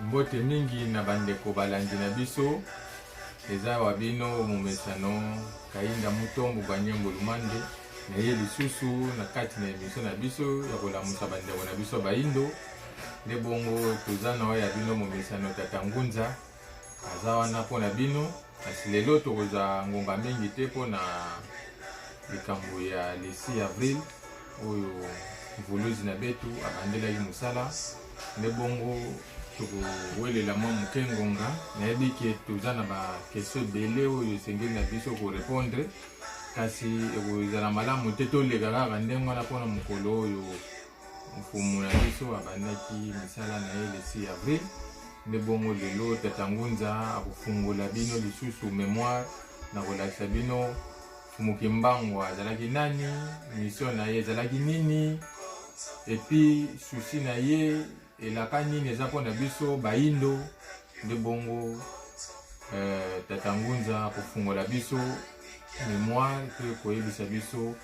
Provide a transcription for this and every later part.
Mbote mingi na bandeko balandi na biso eza wabino mumesano kainda mutombo banyembo lumande na ye lisusu na kati na emission na biso ya kolamusa bandeko na biso baindo nde bongo tozana oyo ya bino mumesano tata Ngunza aza wana mpo na bino kasi lelo tokozwa ngonga mingi te mpo na likambo ya le 6 avril oyo mvuluzi na betu abandelaki mosala nde bongo tokowelela mwa moke ngonga nayebi ke toza na bakestio ebele oyo esengeli na biso korepondre kasi ekozala malamu te toleka kaka ndenge wana mpona mokolo oyo mfumu na biso abandaki misala na ye le 6 avril nde bongo lelo tata Ngunza akofungola bino lisusu mémoire na kolakisa bino Fumu Kimbangu azalaki nani, mission na ye ezalaki nini, epi susi na ye elaka nini eza mpona biso baindo nde bongo tata Ngunza akofungola biso mémoire mpe koyebisa biso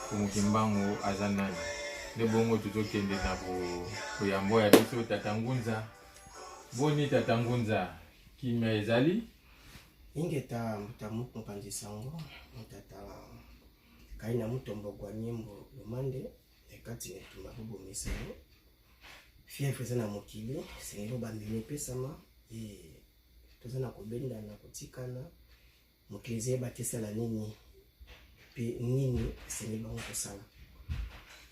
Fumu Kimbangu aza nani nde bongo tozokende na koyambo ya biso tata Ngunza. Boni tata Ngunza kimia ezali ingeta mutamuku mpanzi sango mutata kaina mutombo gwa nyembo lumande ekati netuma bubu misano fief na mokili sengelo bandene pesama tozana kobenda na kotikana mokilize batesala nini pe nini sengelo bango kosala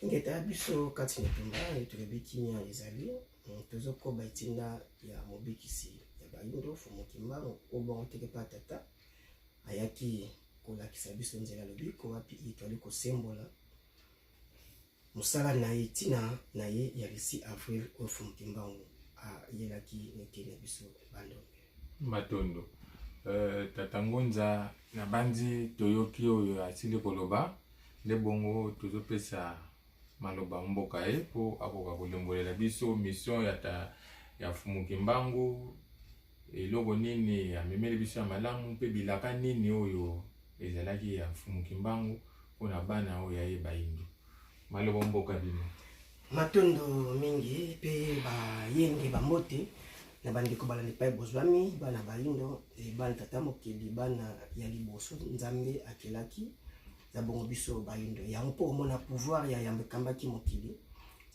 ingeta biso kati netumba etulebikimia ezali tozokoba itinda ya mobikisi ya baindo Fumu Kimbangu obongo teke pa tata ayaki kolakisa biso nzela lobiko wapi itwali kosembola musala na itina na ye ya 6 avril o Fumu Kimbangu yelaki netene biso bandombe matondo. Tata Ngunza na bandi toyoki oyo asili koloba nde bongo tozopesa maloba mboka po akoka kolembolela biso mission ya Fumu Kimbangu eloko nini amemeli biso ya malamu mpe bilaka nini oyo ezalaki ya Fumu Kimbangu mpona bana oyo ayeba indo maloba mboka bino matondo mingi pe bayenge bamote na bandeko balandi pa bozwami bana baindo bana tata mokili bana ya liboso nzambe akelaki za bongo biso baindo ya mpo omona pouvoir ya yambe kambaki mokili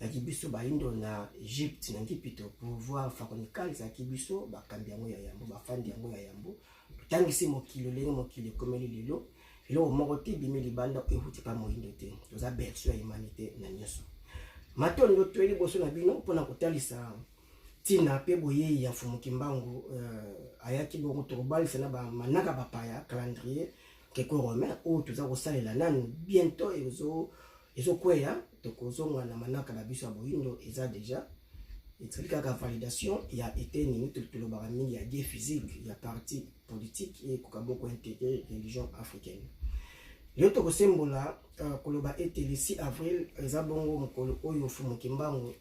zaki biso baindo na Egypte na Ngipito pouvoir pharaonical zaki biso bakambi yango ya yambo bafandi yango ya yambo tangisi mokili lenge mokili komeli lelo elo moko te bimeli banda ehuti pa moindo te toza berceau ya humanité na nyoso matondo tweli boso na bino pona kotalisa tina pe boye ya Fumu Kimbangu ayaki bongo tokobalisa na manaka bapaya calendrier keko romain ou toza kosalela nanu bientôt ezo kweya tokozonga na manaka na biso ya boindo eza déjà etrika ka validation ya été nini tulobaka mingi ya guerre physique ya parti politique et kokaboko intégrer religion africaine leo tokosembola koloba ete le 6 avril eza bongo mokolo oyo Fumu Kimbangu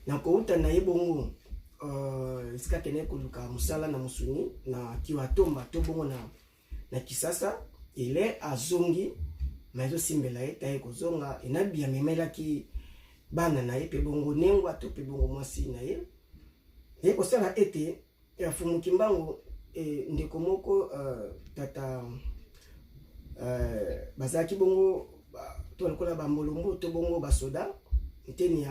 na kouta na ye bongo esika kene koluka musala na musuni na kiwatomba to bongo na Kisasa ele azongi mazo simbela ye taye kozonga enabia memelaki bana na ye pe bongo nengwa to pe bongo mwasi na ye kosala ete ya Fumu Kimbangu ndeko moko tata bazaki bongo to lokola bambolombo to bongo basoda nteni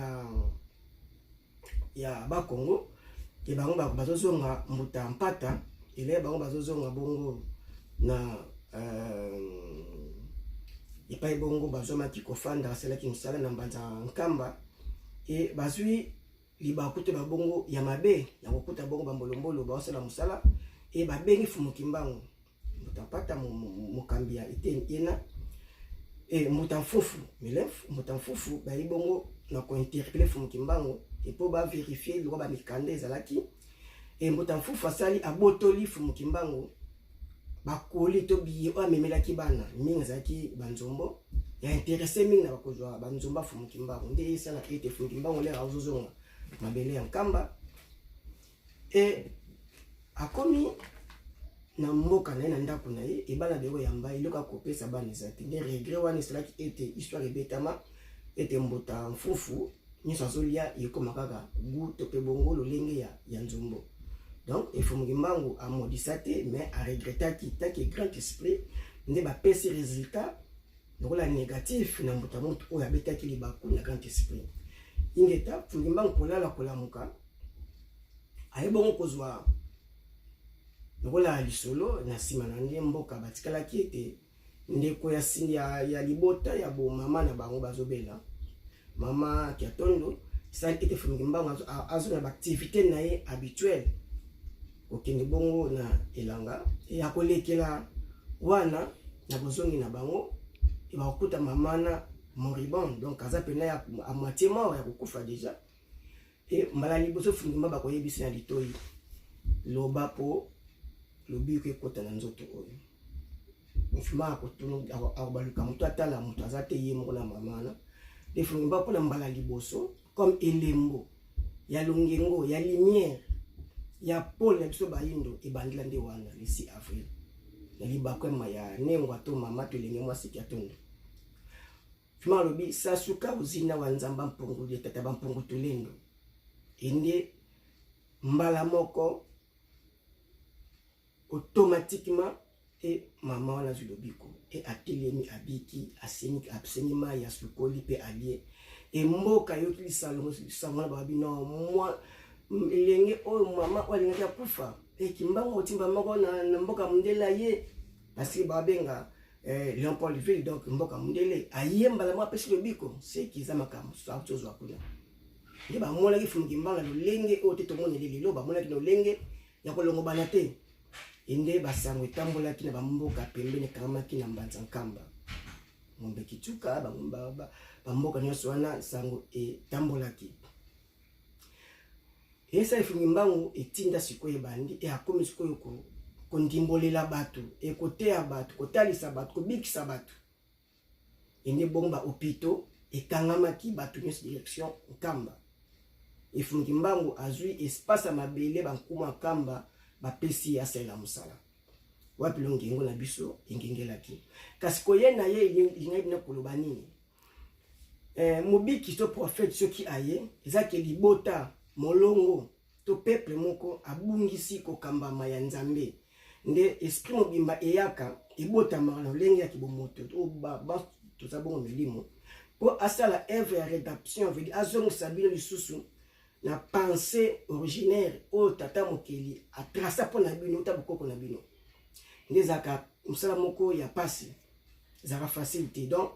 ya bakongo ke bango bazozonga mbuta mpata ele bango bazozonga bongo na epai bongo bazomaki kofanda asalaki mosala na mbanza nkamba bazwi libaku te babongo ya mabe ya kokuta bongo bambolombolo baosala mosala babengi Fumu Kimbangu mbuta mpata mokambi ya ena mbuta mfufu milef mbuta mfufu bayi bongo na kointerpele Fumu Kimbangu po baverifier loko bamikanda ezalaki mbuta mfufu asali abotoli Fumu Kimbangu bakoli to biye o amemelaki bana mingi ezalaki banzombo ya intéressé mingi na bakozwa banzomba Fumu Kimbangu nde esala ete Fumu Kimbangu lero azozonga mabele ya nkamba akomi na mboka na ye na ndako na ye ebana bero yamba eloko akopesa bana ezalaki nde regret wana esalaki ete histoire ebetama ete mbuta mfufu nyonso azolia ekoma kaka goût to pe bongo lolenge ya nzombo. Donc efumungi mbangu amodisa te mais aregretaki taki grand esprit nde bapesi résultat lokola négatif na moto moto oyo abetaki libaku na grand esprit. Ingeta fungi mbangu kolala kolamuka ayebongo kozwa lokola lisolo na nsima na nde mboka batikalaki ete ndeko ya libota ya bo mama na bango bazobela mama Kiatondo sali ete fungi mbangu azo na activité na ye habituelle okende bongo na elanga ya kolekela wana na bozongi na bango ibakuta mama na moribond donc aza pena ya a moitié mort ya kokufa déjà et mbala liboso fungi mbangu bakoyebisi na litoi loba po lobi ko ekota na nzoto oyo mfima akotunu akobaluka moto atala moto aza te ye moko na mama na de fungi mbangu mpona mbala liboso comme elembo ya longengo ya lumière ya Paul na biso bayindo ebandila nde wana le 6 avril na libakwema ya nengwa to mama to lenge mwasi Kiatondo fima lobi sasuka uzina wa nzamba mpungu de tata bampungu tulendo ende mbala moko automatiquement et maman wana zulobiko et atelemi abiki asengi ma ya sukoli pe allié et mboka yokili salongo sango na babi no moi elenge oyo mama walingaki akufa ekimbango otimba moko na mboka mundele ye parce que babenga Léon Paul Ville donc mboka mundele ayembala mwa pesi lobiko c'est kiza makambo sa tozwa kuna nde bamonaki fungi mbanga lolenge oyo te tomoneli lelo bamonaki lolenge ya kolongo bana te ende basango etambolaki na bamboka pembeni ekangamaki na mbanza nkamba ngombe kichuka bamboka nyonso wana sango etambolaki. Esa ifungi mbangu etinda sikoyo bandi e akomi sikoyo kondimbolela batu e kotea batu kotalisa batu kobikisa batu ende bomba opito ekangamaki batu nyonso direction nkamba ifungi mbangu azwi espace mabele bankuma kamba bapesi asala musala wapi longengo na biso engengelaki kasi koyena ye lingai na koloba nini mobiki so prophète soki aye ezaki libota molongo to peuple moko abungisi kokambama ya nzambe nde esprit mobimba eyaka ebotama na lenge ya kibomoto to ba to sabongo melimo po asala œuvre ya rédemption veut dire azongisa bino lisusu na pensée originaire o tata mokeli atrasa po na bino ta bokoko na bino nde zaka musala moko ya pasi zaka facilité donc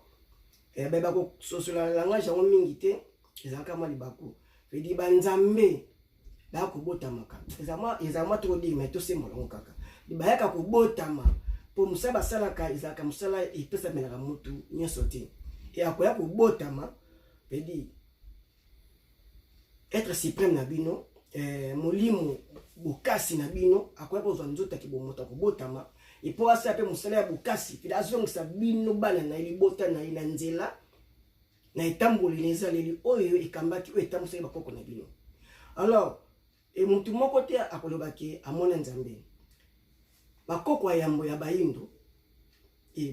ba ko sosola langage ya mingi te ezaka mali baku veut dire banzambe ba ko botamaka ezama to di mais to sembolongo kaka bayaka ko botama po musaba salaka ezaka musala epesa melaka mutu nyonso te et akoya ko botama veut dire être suprême na bino molimo bokasi na bino akoya kozwa nzota kibomoto ko botama et po asa pe musala ya bokasi fila azongisa bino bana na libota na ina nzela na etamboli nezaleli oyo ekambaki oyo etambusa bakoko na bino. Alors mutu moko te akolobaki amona nzambe bakoko yambo ya bayindo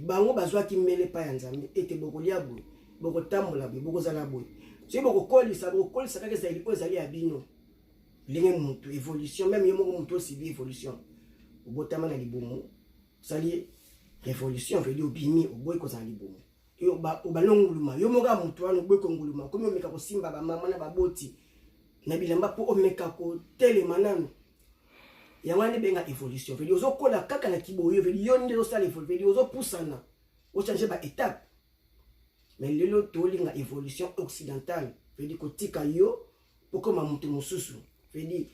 bango bazwaki mbele pa ya nzambe ete bokolia boye bokotambola boye bokozala boye so bokokolisa kaka ezali oyo ezali ya bino lenge mutu évolution même ye moko mutu osibi évolution obotama na libumu osali révolution veut dire obimi oboyi kozala libumu yo balonguluma yo moko mutu wana oboyi konguluma komi omeka kosimba bamama na baboti na bilamba po omeka kotelema nanu yango wana benga évolution veut dire ozokola kaka na kiboyo veut dire yo nde osala évolution veut dire ozopusana ochange ba étape mais lelo tolinga évolution occidentale veut dire kotika yo pokoma mutu mosusu veut dire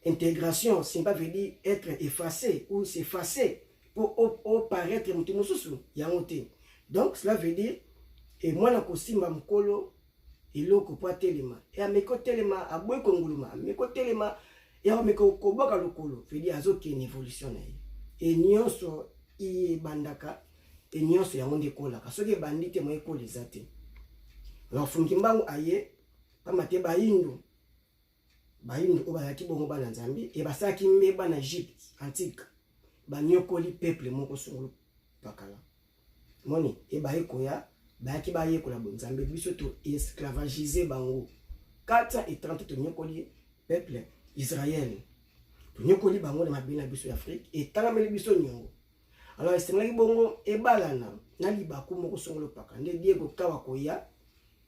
intégration c'est pas veut dire être effacé ou s'effacer pour paraître mutu mosusu yango te. Donc cela veut dire et moi na kosimba mkolo eloko po atelema e ameko telema aboy konguluma ameko telema ya ameko koboka lokolo veut dire azoki une évolution na ye et nyonso i bandaka et nyonso yango ndekolaka soki ebandi te moye koleza te. Alors fungi mbangu aye pamate bayindo oyo bazalaki bongo bana nzambe e basalaki mbeba na Egypte antique banyokoli peuple moko songolo pakala moni e baye koya bayaki baye kola bonzambe biso to esclavagiser bango 430 tonyokoli peuple Israël. Tonyokoli bango na mabina biso Afrique et tangameli biso nyongo. Alors esenglaki bongo ebalana na libaku moko songolo paka nde Diego Kawa koya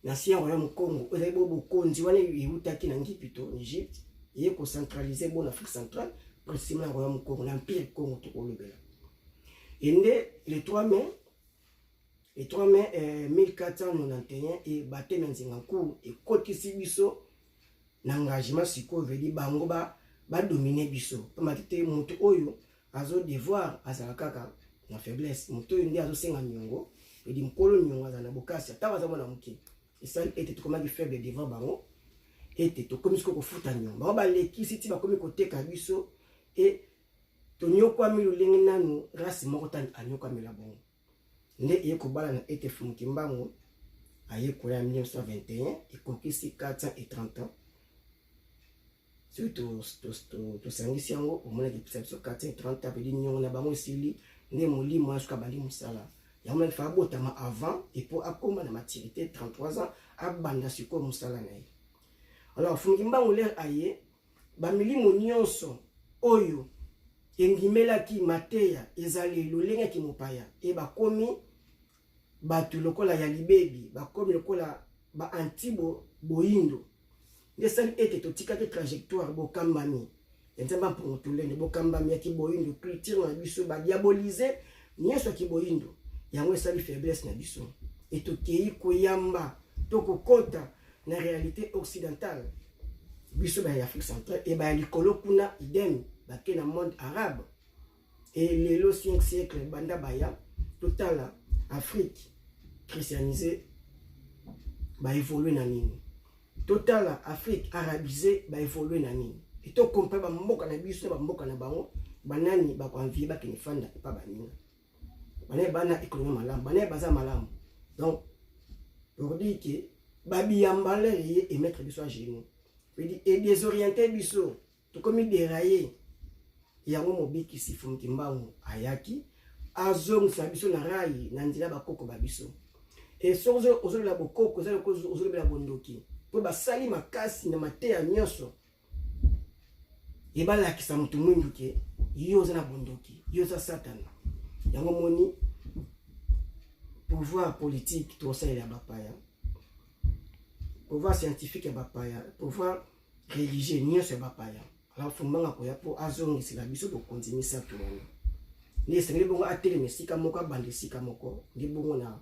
na sien royaume Congo ezali bobo konzi wana eutaki na Ngipito en Égypte et ko centraliser bon Afrique centrale précisément royaume Congo l'empire Congo to kolobela. Et le 3 mai 1491 et baté na Nzingankou et kotisi biso na engagement siko veli bango ba dominer biso. Pamatite mutu oyo azo devoir azalakaka na faiblesse mutu oyo ndi azo senga nyongo et di mkolo nyongo azana bokasi ata za mona muke. Et ça était tout comme faible devant bango était tout comme ce ko futa nyongo. Ba ba lekisi ti ba komi koteka biso et tonyokwa milulenge nanu rasi moko tani anyokwa mila bongo. Nde eye kobala na ete Fumukimbangu aye koya 1921 et kokisi 430 ans. Surtout to sangisi yango omona ki pisa biso 430 ans pedi nyongo na bango esili nde molimo asuka bali musala. Yamona fa botama avant et pour akoma na maturité 33 ans abanda siko musala na ye. Alors Fumukimbangu l'air aye ba milimo nyonso oyo engimelaki mateya ezali lolenge ki mopaya e bakomi batu lokola ya libebi bakomi lokola ba antibo boindo ndesali ete totikaki trajectoire bokambami nzamba mpongo tulende bokambami ya ki boindo culture na biso ba diaboliser nyeso ki boindo yango esali faiblesse na biso et tokei koyamba tokokota na réalité occidentale biso ba Afrique centrale et ba likolo kuna idem baké na monde arabe et lelo 5 siècles banda baya total Afrique christianisée ba évoluer na nini total Afrique arabisée ba évoluer na nini et to compare ba mboka na biso ba mboka na bango banani ba ko envier ba kenifanda pa baninga bana bana économie malamu bana baza malamu donc pour dire que babi yambale et mettre biso à genoux et désorienter biso to comme dérailler yango mobiki si Fumukimbangu ayaki azongisa biso na rai na nzela bakoko ba biso et sozo ozola bokoko ozola bondoki po basali makasi na mateya nyonso ebala kisa mutu mwindu ke yoza na bondoki yoza satana yango moni pouvoir politique to ça ya bapaya pouvoir scientifique ya bapaya pouvoir religieux nyonso ya bapaya. Alors Fumanga koya po azongisi la biso ko continuer ça tout le monde. Ni sengeli bongo atele mesika moko bande sika moko ndi bongo na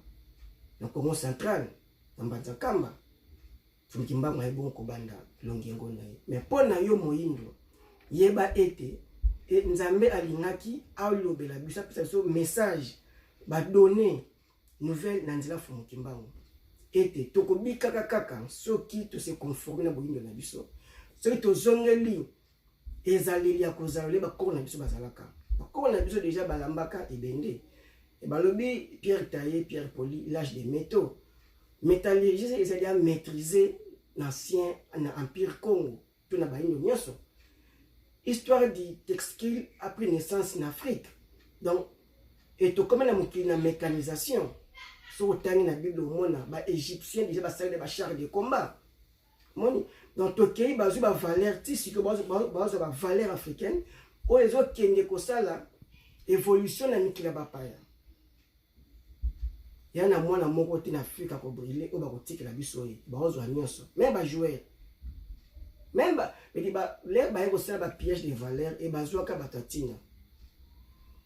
Congo central na Mbanzakamba. Fumukimbangu ay bongo ko banda longengo na ye. Mais pona yo moyindo yeba ete et nzambe alingaki alobela biso pesa so message ba donner nouvelle na nzela Fumukimbangu. Ete tokobika kaka soki to se conformer na boyindo na biso. Soki to zongeli ezaleli ya kozalele bakoko na biso bazalaka bakoko na biso déjà balambaka ebende et balobi Pierre Taillé Pierre Poli l'âge des métaux métallurgie ezali à maîtriser l'ancien empire Congo to na bayindo nyonso histoire du textile a pris naissance en Afrique donc et to comme na mokili na mécanisation so tangi na Bible mona ba égyptien déjà basali ba chars de combat moni donc tokei bazu ba valeur tisi que bazu ba valeur africaine o ezo kende ko sala évolution na mikila bapaya yana mwana moko te na Afrika ko briller o ba ko tikela biso yi bazo nyonso même ba joueur même ba les ba ko sala ba piège de valeur et bazu ka batatina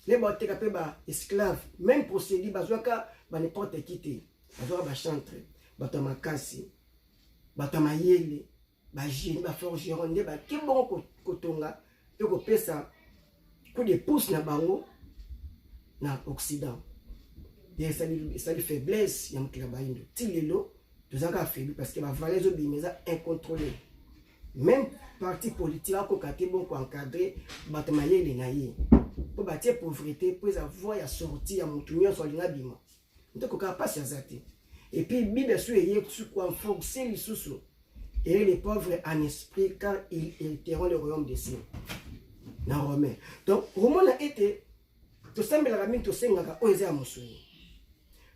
les ba teka pe ba esclave même procédé bazu ka ba n'importe qui te bazu ba chantre batamakasi batamayele ba génie ba forgeron nde ba kibongo kotonga pe ko pesa coup de pouce na bango na Occident et ça lui faiblesse ya mukila bayindo tilelo tozaka affaibli parce que ba valeurs zo bimeza incontrôlée même parti politique ko kate bon ko encadrer batamayele na ye po batie pauvreté po za voie ya sortie ya mutu nyonso alinga bima ndeko ka passe azate et puis Bible sur yé sur quoi forcer les sous et les pauvres en esprit car ils hériteront le royaume des cieux na romain donc romain a été to sembela kami to sengaka o eza musuni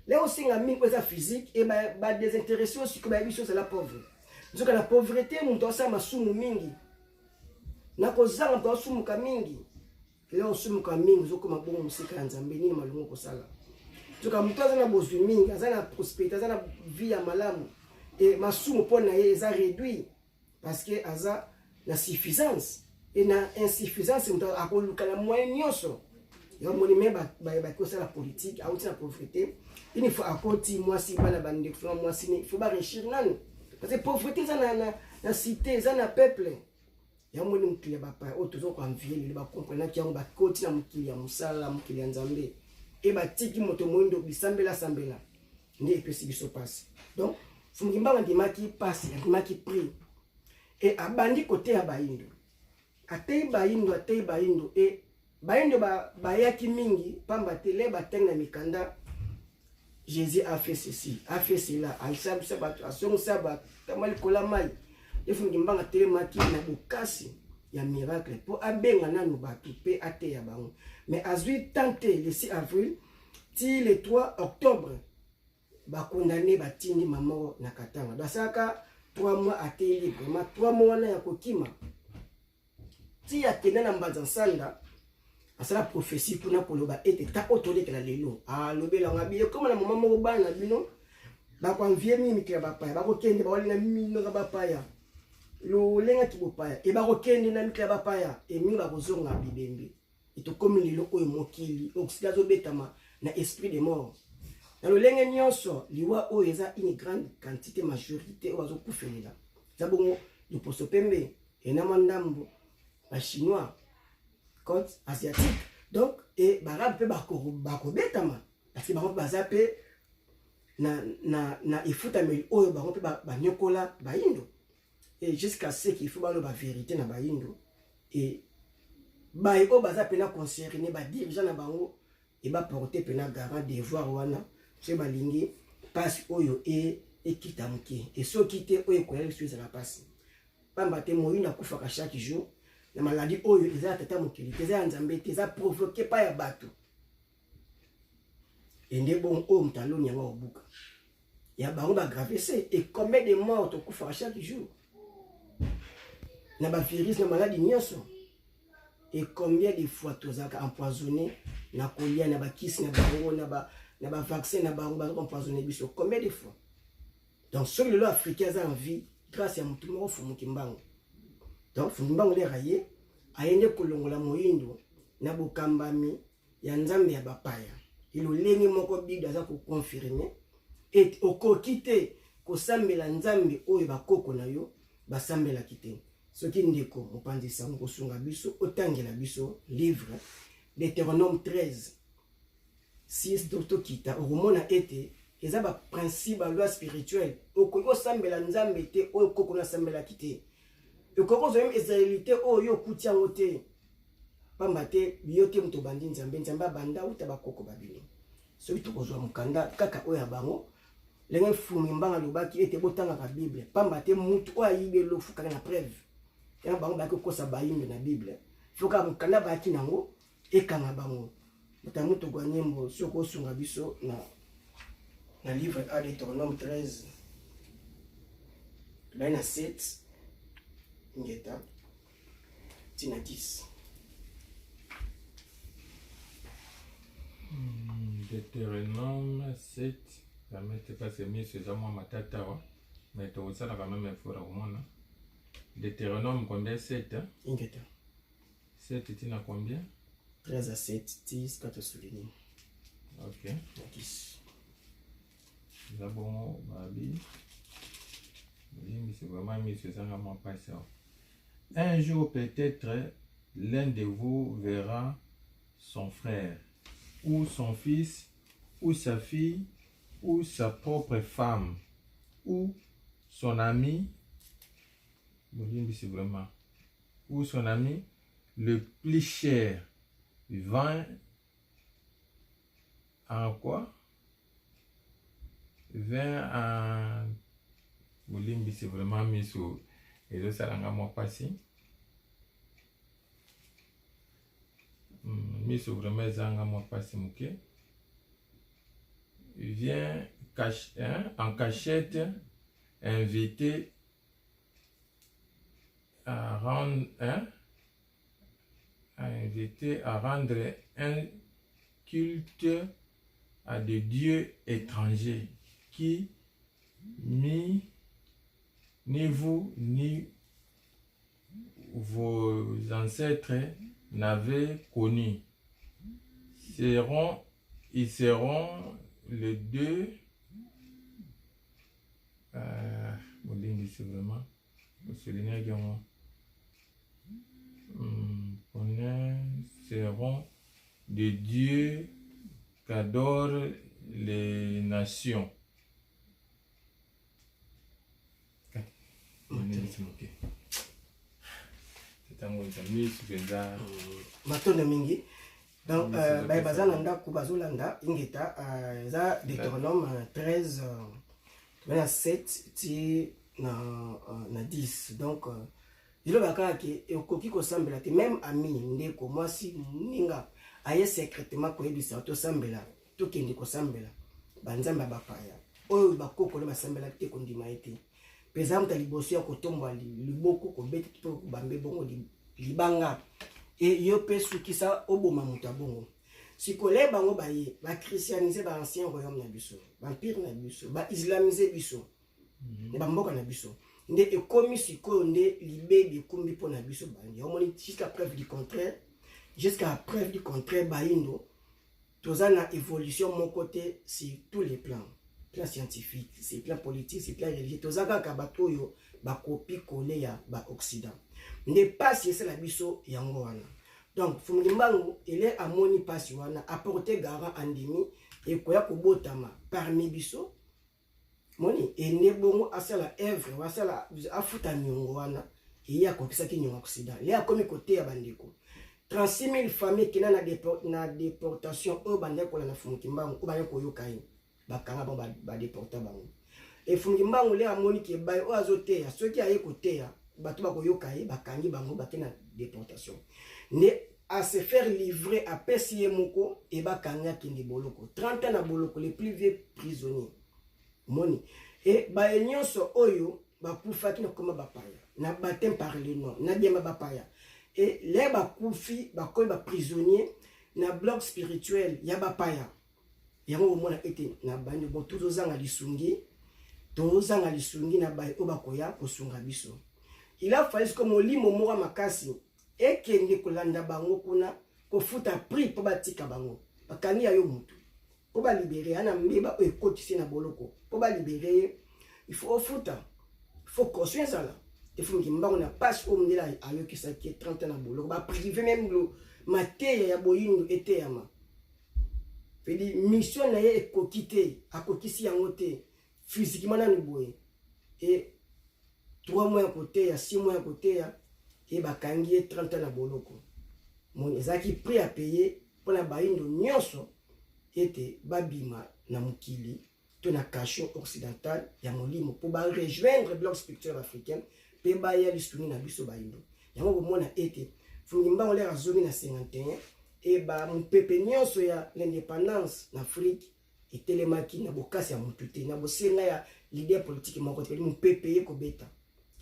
là aussi la mine physique et ba désintéressé aussi que ba biso c'est la pauvre nzoka na pauvreté muntu asala masumu mingi na kozanga muntu asumuka mingi leo osumuka mingi ozokoma bongo mosika ya nzambe nini malongo kosala nzoka muntu aza na bozwi mingi aza na prospérité aza na vie ya malamu e masumu mpo na ye eza réduit parce que aza na suffisance et na insuffisance muntu akoluka na moyen nyonso yomoni me bakosala politique auti na pauvreté ini faut akoti mwasi bana bandeko fona mwasi ni faut ba réussir nani parce que pauvreté eza na cité eza na peuple yomoni mukili ya bapa o tozo ko envier le ba comprendre ki yango bakoti na mukili ya musala mukili ya nzambe e batiki moto moindo bisambela sambela ndi epesi biso passe donc fumimba ndimaki passe ndimaki prix et abandi côté ya baindo atei baindo et baindo bayaki mingi pamba tele bateng na mikanda Jésus a fait ceci a fait cela aisab sabat asom sabat tamali kolamai efu ngimba tele maki na bukasi ya miracle pour abenga nanu batu pe ate ya bango mais azui tenté le 6 avril ti le 3 octobre ba condamné batindi mama na katanga basaka 3 mois ate libre ma 3 mois na ya kokima ti akenda na mbanza nsanda asala prophétie pour na koloba ete ta otoleka la lelo lobela ngabiye comme na mama moko bana bino ba kwa vie mimi kila bapaya ba ko kende ba wali na mimi no bapaya lo lenga kibopaya e ba ko kende na mikla bapaya e mi ba kozonga bibembe ito komi lelo oyo mokili oksida zo betama na esprit de mort na lo lenga nyonso liwa oyo eza une grande quantité majorité ozo kufelela zabongo liposo pembe e na mandambo ba chinois côte asiatique donc et barabe pe bako betama parce que bako baza pe na ifuta meli oyo bako pe ba nyokola ba indo et jusqu'à ce qu'il faut ba lo ba vérité na ba indo et ba o baza pe na concerné ba dirigeant na bango et ba porter pe na garant devoir wana c'est ba lingi passe oyo et kita muke et so kité oyo ko yeli sur la passe pamba te moyi na kufa chaque jour la maladie oyo eza tata mokili eza nzambe eza provoqué pa ya bato ende bon o mtaloni ya obuka ya bango ba gravese et combien de morts to kufa chaque jour na ba virus na maladie nyonso et combien de fois tozaka empoisonné na kolia na ba kisi na bango na ba vaccin na bango ba empoisonné biso combien de fois donc sur le lot africain za en vie grâce à mutu moko fumu kimbango donc fumbango le raye ayende kolongola moyindo na bokambami ya nzambe ya bapaya ilo lengi moko bible za ko confirmer et okokite ko sambela nzambe oyo bakoko na yo basambela kite soki ndeko mopandisa ngo sunga biso otangela biso livre Deutéronome 13 6 doto kita oromona ete eza ba principe loi spirituelle okoko sambela nzambe te oyo koko na sambela kite okoko zo même israélité oyo kutiango te pamba te biyote muto bandi nzambe nzamba banda uta bakoko babino soki tokozwa mukanda kaka oyo bango lenge fumi mbanga lobaki ete botanga ka bible pamba te mutu oyo ayibe lofu kaka na preuve ya bango baki kosa bayimbe na bible foka mukanda baki nango ekanga bango mutamu to gwa nyembo soko sunga biso na livre A Deutéronome 13 Laina 7 ngeta tina 10 Deutéronome 7 ça m'était pas mis c'est moi matata mais tout ça là quand même il faut remonter Deutéronome combien 7 ngeta 7 tina combien 13 à 7 10 4 souligné OK 10 d'abord babi c'est vraiment mis sur ça vraiment pas ça. Un jour peut-être l'un de vous verra son frère ou son fils ou sa fille ou sa propre femme ou son ami, c'est vraiment ou son ami le plus cher vint en quoi? Vint en Molimbi, c'est vraiment mis sur les deux salanga moi passé. Mis sur vraiment zanga moi passé mouké. Vient en cachette inviter à rendre, hein, a invité à rendre un culte à des dieux étrangers qui ni vous ni vos ancêtres n'avaient connu. Ils seront les deux. C'est vraiment. Seront des dieux qu'adorent les nations. Matondo mingi. Donc, bazana ndako bazolanda ingeta za Deutéronome 13 7 ti na 10. Donc il va kaki et okoki ko sambela te même ami ndeko mwasi ninga aye secrètement ko yebisa to sambela to kende ko sambela banzamba bapaya oyo bakoko le basambela te ko ndima ete peza mta liboso ya kotomba liboko ko beti to bambe bongo libanga et yo pe sukisa oboma muta bongo sikole bango baye ba christianiser ba ancien royaume na biso ba empire na biso ba islamiser biso ne ba mboka na biso nde ekomi sikoyo nde libebi ekumbi mpo na biso bandi omoni jusqu'à preuve du contraire baindo toza na évolution moko te sur tous les plans scientifique, c'est plan politique, c'est plan religieux toza kaka bato oyo bakopi kole ya ba occident nde pasi esala biso yango wana. Donc Fumlimbangu ele amoni pasi wana apporter garant andimi ekoya kobotama parmi biso moni ene bongo asala œuvre wasala afuta nyongo wana iya kokisa ki nyongo occident le akomi côté ya bandeko 36 000 familles qui na déportation au bandeko la na Fumlimbangu o ba koyoka yi bakanga ba déporta bango et Fumlimbangu le amoni ke bay o azote ya soki aye côté ya bato bakoyoka yi bakangi bango bakena déportation ne à se faire livrer à Pessie Moko et bakanga kindi boloko 30 ans na boloko les plus vieux prisonniers moni et ba nyonso oyo ba kufaki na koma bapaya na baptême par le nom na biema bapaya et les ba kufi ba koy ba prisonnier na bloc spirituel ya bapaya yango mona ete na bandi bon tozanga lisungi na ba o bakoya kosunga biso il a fallu que molimo mora makasi ekenge kolanda bango kuna kofuta prix po batika bango bakangi ya yo mutu po ba libérer ana mbeba o ekotisi na boloko po ba libérer il faut futa il faut construire ça là il faut ngimbango na passe au ndela ayo ki sa ki 30 na boloko ba privé même le mateya ya boyindo eteyama pedi mission na ye ekokite akokisi yango te physiquement na boye et 3 mois à côté ya 6 mois à côté ya et bakangi 30 na boloko mon ezaki prix à payer pour la bayindo nyonso ete babima na mukili to na cachot occidental ya molimo pour ba rejoindre le bloc spirituel africain pe ba ya lisuni na biso bayindo yango komona ete Fumlimbangu le razomi na 51 et ba mpepe nyonso ya l'indépendance na Afrique et telemaki na bokasi ya mutute na bosenga ya leader politique moko te mpepe ye ko beta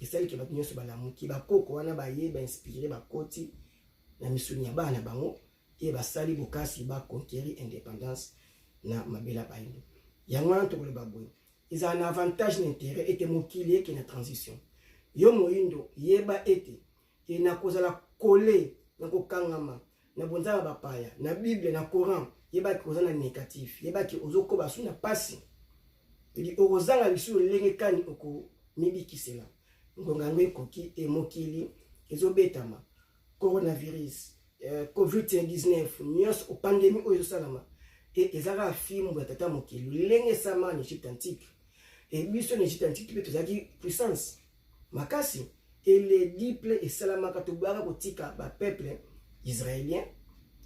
et celle qui va venir sur balamuki ba koko wana ba ye ba inspirer ba koti na misuni ya bana bango et ba sali bokasi ba conquérir indépendance na mabela bayindo yango wana tokole baboy ils ont un avantage d'intérêt et mokili qui na transition yo moyindo yeba ete et na kozala collé na kokangama na bonzala bapaya na bible na coran yeba ki kozana négatif yeba ki ozoko basu na pasi et ozanga bisu lenge kani oko mibikisela ngongango ekoki emokili ezobetama coronavirus covid-19 nyos o pandémie oyo salama et ezaka fimbo ya tata mokili lenge sama en Égypte antique et biso en Égypte antique pe tozaki puissance makasi et les diple et salama katobaka kotika ba peuple israélien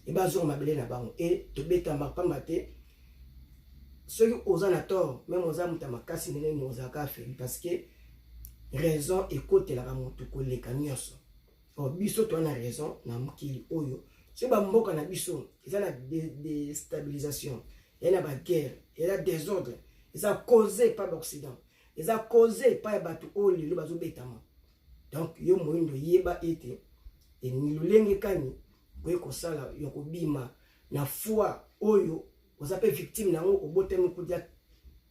et bazo mabele na bango et tobetama pambate ceux qui na tort même oza muta makasi nene ni ozaka feli parce que raison écoute la moto koleka nyonso o biso to na raison na mukili oyo c'est ba mboka na biso ils la déstabilisation et la guerre et la désordre ils a causé par l'Occident ils a causé par bato oyo le bazo betama Donc yo moindo yeba ete et ni lolenge kani boye kosala yokobima na foi oyo ozape victime nango obotemi kudia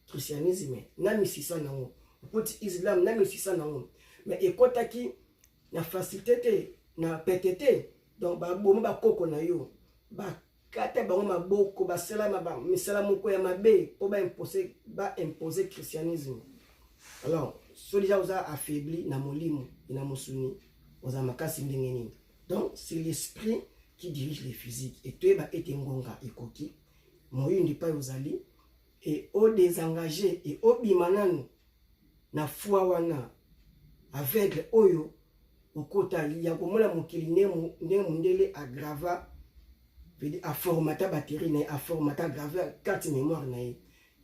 christianisme na misisa nango poti islam na misisa nango mais ekotaki na facilité te na PTT donc baboma bakoko na yo bakata bango maboko basalama ba misala moko ya mabe po imposer christianisme. Alors so déjà oza affaibli na molimo na mosuni oza makasi ndenge nini. Donc c'est l'esprit qui dirige les physiques et tu eba ete ngonga ekoki moyundi pa ozali et au désengagé et au bimananu na foi wana aveugle oyo okota ya komona mokili ne mundele aggrava veut a formata batterie na a formata grave carte mémoire na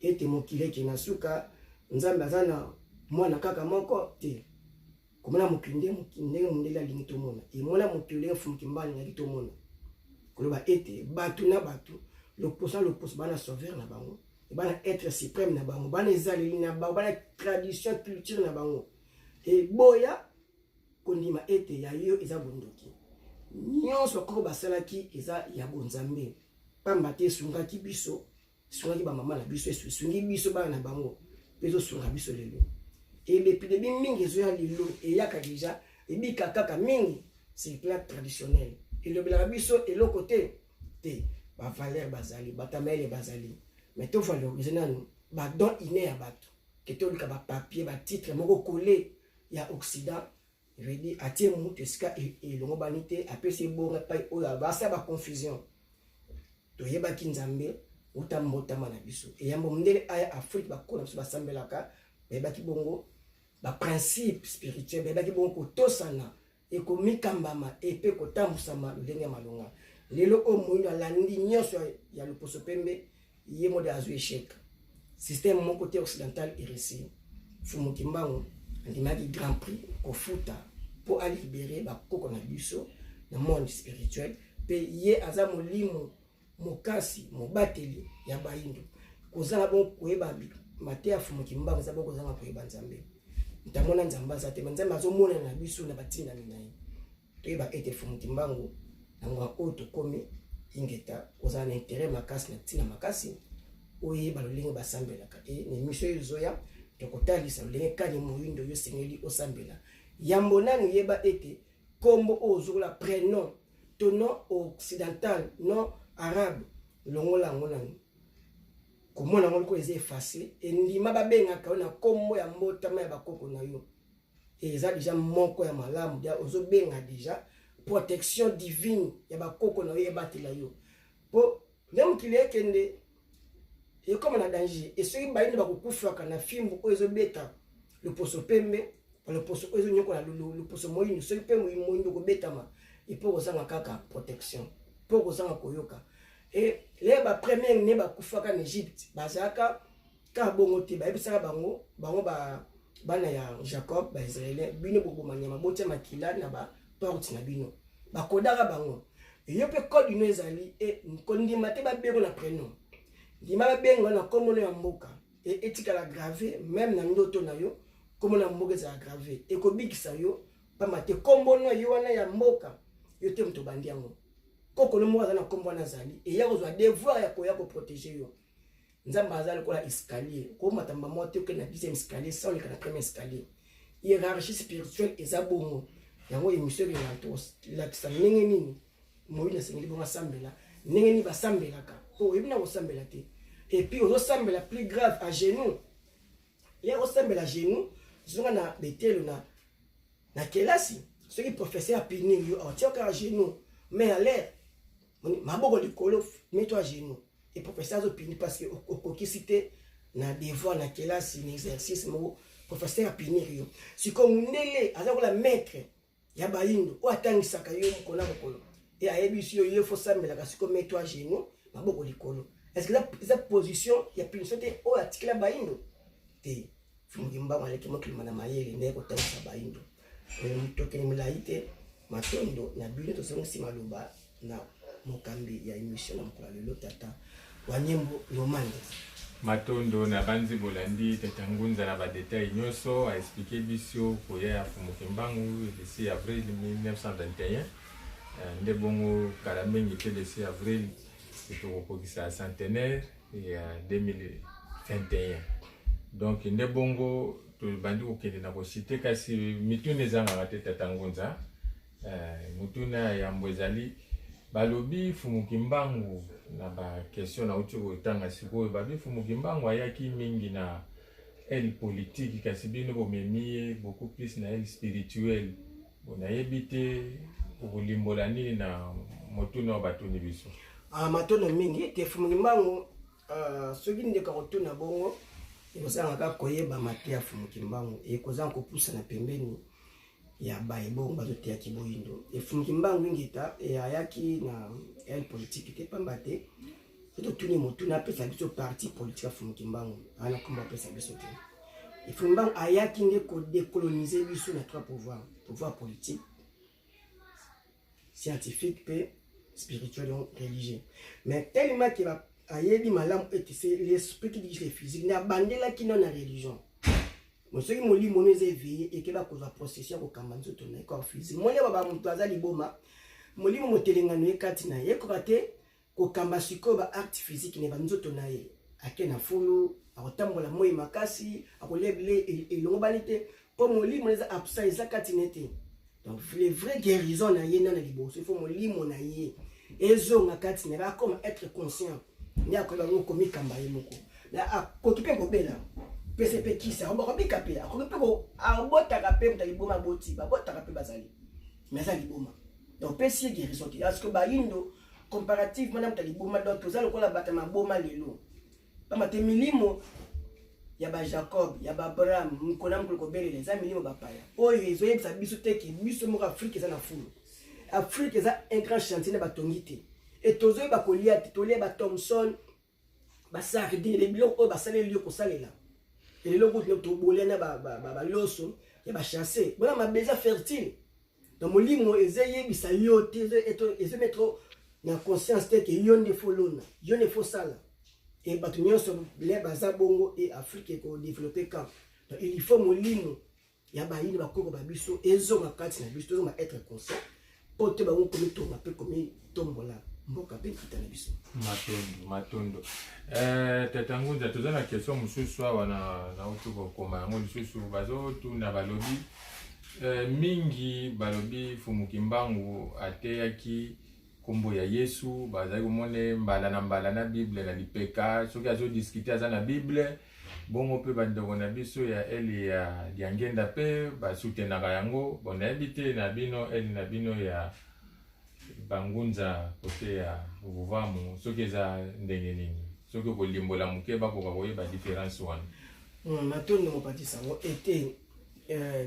ete mokili ke na suka nzambe azana mwana kaka moko te komona mokili ne mundele alingi to mona et mona mokili fumuki mbali na to mona koloba ete batu na batu l'opposant bana sauveur na bango et bana être suprême na bango bana ezali na bango bana tradition culture na bango et boya kondima ete ya yo eza bondoki nyonso ko basalaki eza ya bonzambe pamba te sungaki biso sungaki ba mama na biso sungi biso bana na bango pezo sunga biso lelo et l'épidémie mingi ezo ya lelo et yaka déjà et bika kaka mingi c'est le plat traditionnel et le bela biso et le côté te ba valeur bazali batamele bazali mais to valoriser nanu ba don iné ya bato que to lika ba papier ba titre moko collé ya occident je dis atie mutu esika et longo banité apesi bonga pai oya ba sa ba confusion to yeba kinzambe utambotama na biso et yambo mndele aya Afrique ba kona biso ba sambelaka ba ki bongo ba principe spirituel ba ki bongo ko tosana et ko mikambama et pe ko tambusama ndenge malonga lelo o moyo landi nyonso ya loposo pembe yemo de azu échec système mon côté occidental est réussi fumu kimbango ndimaki grand prix ko futa pour aller libérer ba koko na biso na monde spirituel pe ye aza molimo mokasi mobateli ya baindo kozala bon koyeba matea fumu kimbango za boko zanga koyeba nzambe ntamona nzamba za te nzamba azomona na biso na batina minayi toyeba ete fumu kimbango nangwa oto komi ingeta kozala na intérêt makasi na tina makasi oyeba lolingo basambelaka e ne mission ezoya tokotalisa lolingo kani moyindo yo sengeli osambela yambo nanu yeba ete kombo ozola prénom ton nom occidental non arabe longola ngona komona ngolo ko eze effacé e ndima babengaka na kombo ya mbotama ya bakoko na yo et eza déjà moko ya malamu dia ozobenga déjà protection divine ya bakoko na yo ebatela yo po ndem kile kende et comme on a danger et ceux qui baïne bakufaka na fimbu ozo beta le poso pembe le poso ozo nyoko la le poso moyini ceux qui moyini ko betama et pour osanga kaka protection pour osanga koyoka et les ba premier ne bakufaka en Égypte bazaka ka bongo te ba ebisaka bango bana ya Jacob ba Israélien bino bobo manyama botia makila na ba porte na bino bakodaka bango et yo pe code ino ezali et kondima te ba bego na prénom ndima ba bengo na komono ya mboka et etikala gravé même na ndoto na yo komono ya mboka za gravé et ko bikisa yo pamba te kombono yo wana ya mboka yo te mto bandiango koko no mwa na kombo na zali et ya kozwa devoir ya ko protéger yo nzamba azali ko la escalier ko matamba moto ke na 10e escalier sans le 4e escalier hiérarchie spirituelle ezabongo yango émission ya tos la tsanenge nini moyi na sengeli bonga sambela ndenge ni basambelaka po ebina kosambela te et puis osambela plus grave à genoux et osambela à genoux zonga na betelo na kelasi ceux qui professeur a punir yo tioka à genoux mais à l'air maboko likolo mets-toi à genoux et professeur a punir parce que okokisité na devoir na kelasi na exercice mo professeur a punir yo si comme ndele azakola maître ya bayindo o atangisaka yo mokolo mokolo et ayebi yo il faut sambela kasi comme mets-toi à genoux maboko likolo est-ce que la position ya punition te o atikela bayindo te fungimba maleki mokilima na mayele ne ko tangisa bayindo mutokeni mulaite matondo na bino to songi maloba na mokambi ya émission na mokolo lelo tata wanyembo lomande Matondo na banzi bolandi tetangunza na badetail nyonso a expliqué biso koya ya Fumukimbangu le 6 avril 1921 nde bongo kala mingi te le 6 avril tokokokisa centenaire ya 2021 donc nde bongo tobandi kokende na kosite kasi mituna ezangaka te tetangunza mutuna yambo ezali balobi Fumukimbangu na ba question na uti kotanga sikoyo babi Fumukimbangu ayaki mingi na elle politique kasi bino bomemi beaucoup plus na elle spirituel bonayebi te kolimbola nini na motuna wa batuni biso matono mingi te Fumukimbangu soki ndeka kotuna bongo ekozanga kaka koyeba mate ya Fumukimbangu ekozanga kopusa na pembeni ya baibongo bazoteyaki boyindo Fumukimbangu ingita ayaki na elle politique te pamba te totuni motuna apesa biso parti politique ya Fumukimbangu ana komba apesa biso te Fumukimbangu ayaki nde kodécoloniser biso na trois pouvoir politique scientifique pe spirituel et religieux mais tellement que ayebi malamu ete c'est l'esprit qui dirige les physiques na bandela qui non na religion mosoki molimo no éveillé et que ba koza procession ko kamba nzoto na ko physique mole baba mutu azali boma molimo motelengano ekati na ye ko kate ko kamba siko ba acte physique ne ba nzoto na ye akena fulu akotambola moyi makasi akolebele elongo balite po molimo neza absa ezakati nete donc les vrais guérisons na ye na liboso il faut molimo na ye ezonga kati ne ba comme être conscient ni akoba ngoko mikamba ye moko na akokipe kobela PCP kisa on ba bika pe akokipe ko abota ka pe mutali boma boti ba bota ka pe bazali mais ça liboma donc pesi guérison parce que ba yindo comparativement na mutali boma donc tozali kola bata maboma lelo ba mate milimo ya ba Jacob ya ba Abraham mukona mukolo kobele les milimo ba paya oyo ezoyebisa biso teki biso mo Afrique za na fulu Afrique za un grand chantier na batongite et tozoy ba kolia tolie ba Thomson ba Sardi les biloko ba salé lieu ko salela et le groupe to bolena ba loso ya ba chasser bona ma beza fertile donc molimo ezeye bisa yote ezo mettre na conscience que yonde folona yonde fo sala et batu nyonso le baza bongo et Afrique ko développer camp donc il faut molimo ya ba yini ba koko ba biso ezo makati na biso zo être conscient pote ba ngoko mitonga pe komi tombola mboka pe kitana biso matondo tetangunza toza na question mususu awa na utuko koma yango lisusu bazotuna balobi mingi balobi Fumukimbangu ateyaki kombo ya Yesu bazali komone mbala na Bible na lipeka soki azodiscuter aza na Bible bongo pe bandeko na biso ya ele ya diangenda pe basutenaka yango bonayebi te na bino ele na bino ya bangunza kote ya uvuvamu soki eza ndenge nini soki kolimbola muke bakoka koyeba différence wana matondo mopatisa ngo ete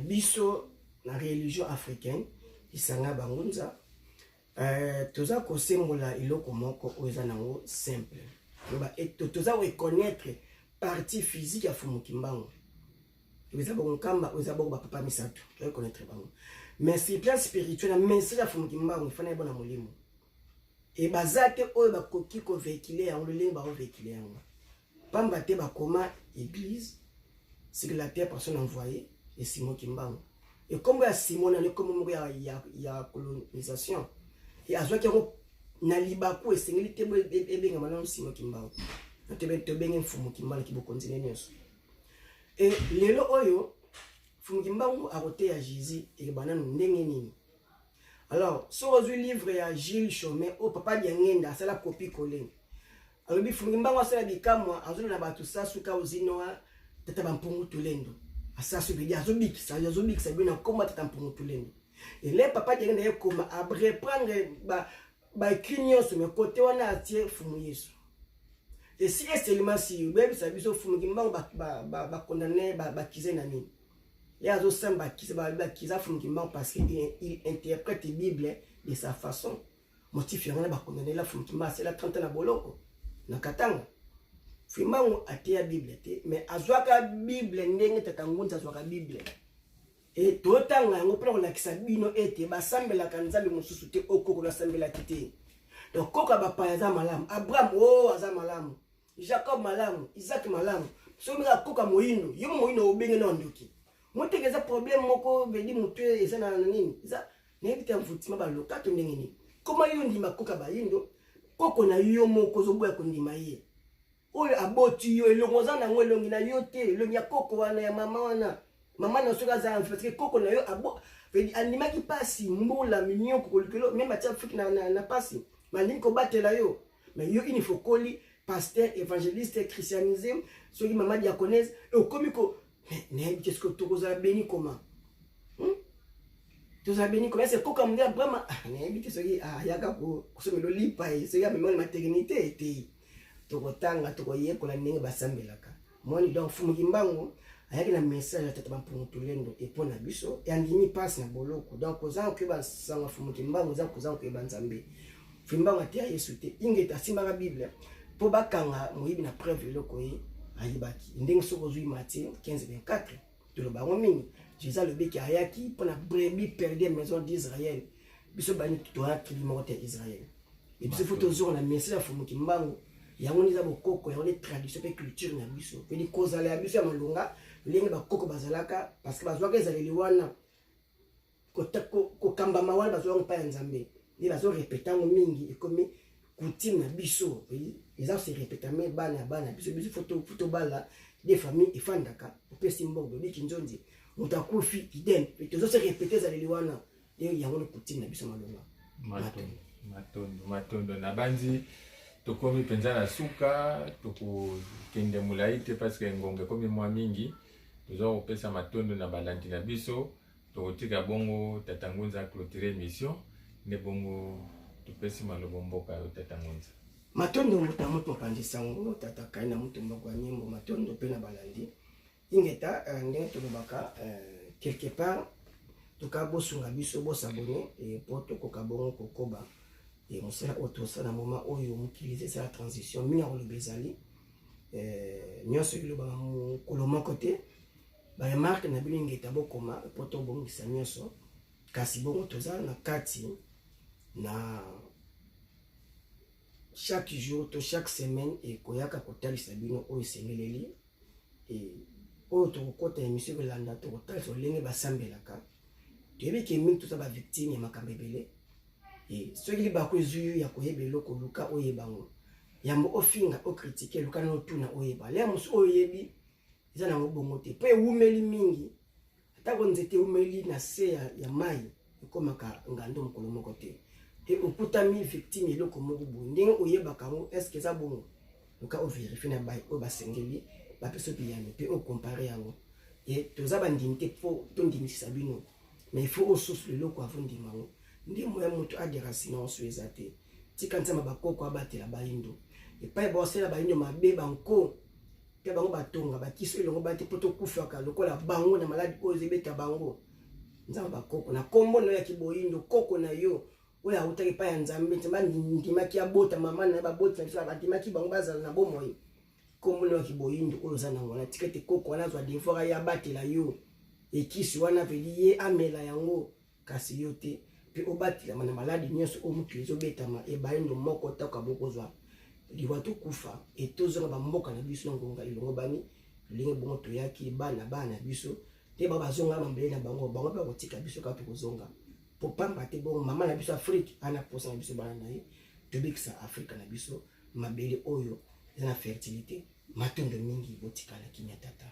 biso na religion africaine isanga bangunza toza kosembola iloko moko oza nango simple ba toza reconnaître partie physique ya Fumukimbangu eza bongo kamba eza bongo ba papa misato reconnaître bango mais c'est plan spirituel mais c'est la Fumukimbangu il fana bona molimo et bazate oyo bakoki ko véhiculer yango le ba véhiculer yango pamba te ba koma église c'est la terre personne envoyée et Simon Kimbangu et comme ya Simon na comme moko ya colonisation et azwa ki na libaku esengeli te ebenga malon Simon Kimbangu te benga Fumukimbangu ki bokonzine nyonso et lelo oyo Fumukimbangu akote ya Jésus et bananu ndenge nini alors sur le livre ya Gilles Chomet au papa diangenda ça la copie collée alors bi Fumukimbangu asala bikamwa azuna na batu sasuka uzinoa tata bampungu tulendo asasu bi azobikisa bina komba tata mpungu tulendo et les papa diangenda yekoma a reprendre ba kinyo sur me côté wana atie Fumu Yesu et si seulement si bébé ça biso Fumukimbangu ba condamné ba kize na nini et azo samba kiza Fumukimbangu parce qu'il interprète la Bible de sa façon motif yana ba condamné la Fumukimbangu c'est la 30 na boloko na katanga Fumukimbangu atia Bible te mais azwaka Bible ndenge tatangunza azwaka Bible et totanga yango pona kolakisa bino ete basambela kanzambe mosusu te okoko na sambela kite donc koka ba pa za malamu Abraham aza malamu Jacob malamu, Isaac malamu. So mi akoka moyindo, yo moyindo obenge na ndoki. Motekeza problème moko vedi mutu eza na nini? Eza n'evite mfutima ba lokato ndenge ni. Koma yo ndima koka bayindo, koko na yo moko zo boya ko ndima ye. Oyo aboti yo elongoza na ngwe longi na yo te, longi ya koko wana ya mama wana. Mama na soka za parce que koko na yo abo vedi animaki pasi mbula minyo kokolikelo même atia Afrique na pasi. Mandini ko batela yo. Mais yo il faut coller pasteur évangéliste christianisé ceux qui maman diaconesse et comme ko mais qu'est-ce que tu as béni comment tu as béni comment c'est quoi comme dire vraiment mais qu'est-ce que yaka ko so melo lipa c'est ya même maternité était to kotanga to koye ko la ninga basambelaka moni donc fumu kimbango ayaki na message ya tata bampungutulendo et pona biso et andimi passe na boloko donc ozan ko ba sanga fumu kimbango za kozan ko ba nzambe fimbango atia Yesu te ingeta simba la Bible po bakanga moyibi na preuve loko yi ayibaki ndenge soko zui Matthieu 15:24 to lo bango mingi Jésus le beki ayaki pour la brebis perdue maison d'Israël biso bani to ha kilimote Israël et biso faut toujours la message fumu kimbango yango niza bokoko yango les traditions et culture na biso pe di kozala ya biso ya malunga lenge bakoko bazalaka parce que bazwaka ezaleli wana ko kamba mawala bazwaka pa nzambe ni bazo répétango mingi et comme coutume na biso les gens se répètent mais bana biso photo bala des familles et fandaka pe simbongo bi kinjonzi mutakufi idem et tous se répéter za leliwana et yango le coutume na biso malonga matondo na banzi to komi penza na suka to ko kende mulaite parce que ngonga komi mwa mingi tozo pesa matondo na balandi na biso to tika bongo tatangunza clôturer émission ne bongo tupesi malobo mboka yo tatangunza matondo mutamoto pandisango tata kaina mutumba kwa nyimbo matondo pena balandi ingeta ndenge tolobaka quelque part tokabosunga biso bosabone et poto kokabongo kokoba et mosala otosa na moment oyo mukilize sa transition minga ko bezali nyonso iloba koloma côté ba remarque na bilingeta bokoma poto bongisa nyonso kasi bongo toza na kati na chaque jour to chaque semaine et koyaka kotalisa bino oyo sengeleli et oyo tokokota émission belanda tokotalisa lenge basambelaka toyebi ke mingi toza ba victime ya makambo ebele et soki libako ezuyu ya koyeba eloko luka oyebango yambo ofinga okritike luka na otuna oyeba le mosu oyebi eza na bongo te pe umeli mingi atako nzete umeli na se ya mai ekomaka ngando mokolo moko te et okutami victime eloko moko bo ndenge oyebaka ngo est-ce que ça bongo luka o vérifie na bai o basengeli ba peso piyane pe o comparer yango et toza bandimite po to ndimisa bino mais il faut ososo leloko avant ndimango ndi moya moto adirasi na oso ezate tika ntsama bakoko abatela bayindo epai bosela bayindo mabe banko pe bango batonga bakiso elongo bati poto kufaka lokola bango na maladi oyo ebeta bango nzamba bakoko na kombo na ya kiboyindo koko na yo oya utaki pa ya nzambe tsamba ndimaki abota mama na babota na batimaki bango bazala na bomoyi kombo na ya kiboyindo oyo zana ngona tikete koko wana zwa devora ya batela yo ekisi wana veli ye amela yango kasi yo te pe obatila mana maladi nyonso omutu ezobetama ebayindo moko taka bokozwa liwa tokufa etozonga bamboka na biso na ngonga elongo bani linge bongo toyaki bana biso te bazonga mambele na bango pe kotika biso ka tokozonga po pamba te bongo mama na biso Afrique ana posa na biso bana naye tobikisa Afrika na biso mabele oyo eza na fertilité matondo mingi botikala kinya tata